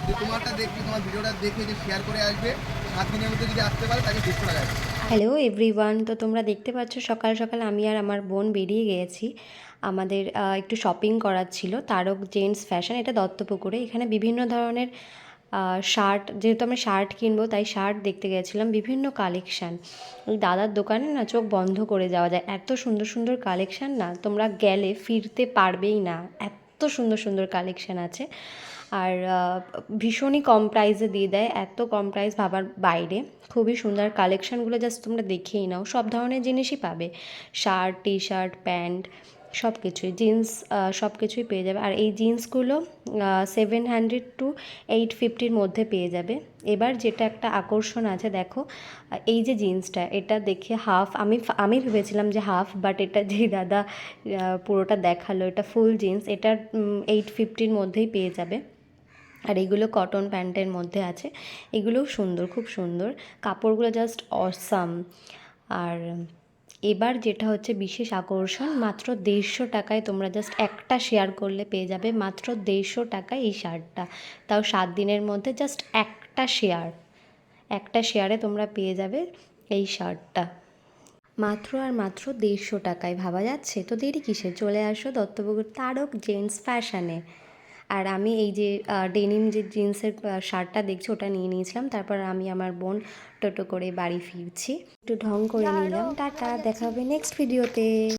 যে তোমারটা দেখবে, তোমার ভিডিওটা দেখে যে শেয়ার করে আসবে, 7 দিনের মধ্যে যদি আসতে পারে তাকে 150 টাকা দেবে। হ্যালো এভরিওয়ান, তো তোমরা দেখতে পাচ্ছ সকাল সকাল আমি আর আমার বোন বেরিয়ে গিয়েছি। আমাদের একটু শপিং করার ছিল, তারক জেন্টস ফ্যাশন, এটা দত্তপুকুরে। এখানে বিভিন্ন ধরনের শার্ট, যেহেতু আমরা শার্ট কিনবো তাই শার্ট দেখতে গেছিলাম, বিভিন্ন কালেকশান। ওই দাদার দোকানে না চোখ বন্ধ করে যাওয়া যায়, এত সুন্দর সুন্দর কালেকশান, না তোমরা গেলে ফিরতে পারবেই না, এত সুন্দর সুন্দর কালেকশান আছে। আর ভীষণই কম প্রাইসে দিয়ে দেয়, এত কম প্রাইস ভাবার বাইরে। খুবই সুন্দর কালেকশানগুলো, জাস্ট তোমরা দেখেই নাও, সব ধরনের জিনিসই পাবে, শার্ট, টি শার্ট, প্যান্ট, সব কিছুই, জিন্স, সব কিছুই পেয়ে যাবে। আর এই জিন্সগুলো 700 টু 850-র মধ্যে পেয়ে যাবে। এবার যেটা একটা আকর্ষণ আছে দেখো, এই যে জিন্সটা, এটা দেখে হাফ, আমি ভেবেছিলাম যে হাফ, বাট এটা যেই দাদা পুরোটা দেখালো, এটা ফুল জিন্স, এটা 850-র মধ্যেই পেয়ে যাবে। আর এগুলো কটন প্যান্টের মধ্যে আছে, এগুলোও সুন্দর, খুব সুন্দর কাপড়গুলো, জাস্ট অসাম। আর এবার যেটা হচ্ছে বিশেষ আকর্ষণ, মাত্র 150 টাকায় তোমরা জাস্ট একটা শেয়ার করলে পেয়ে যাবে, মাত্র 150 টাকায় এই শার্টটা, তাও 7 দিনের মধ্যে, জাস্ট একটা শেয়ারে তোমরা পেয়ে যাবে এই শার্টটা, মাত্র আর মাত্র 150 টাকায়। ভাবা যাচ্ছে? তো দেরি কিসের, চলে আসো দত্তপুকুর তারক জেন্টস ফ্যাশনে। আর আমি এই যে ডেনিম যে জিন্সের শার্টটা দেখছি, ওটা নিয়ে নিয়েছিলাম। তারপর আমি আমার বোন টোটো করে বাড়ি ফিরছি, একটু ঢং করে নিলাম। টাটা, দেখা হবে নেক্সট ভিডিওতে।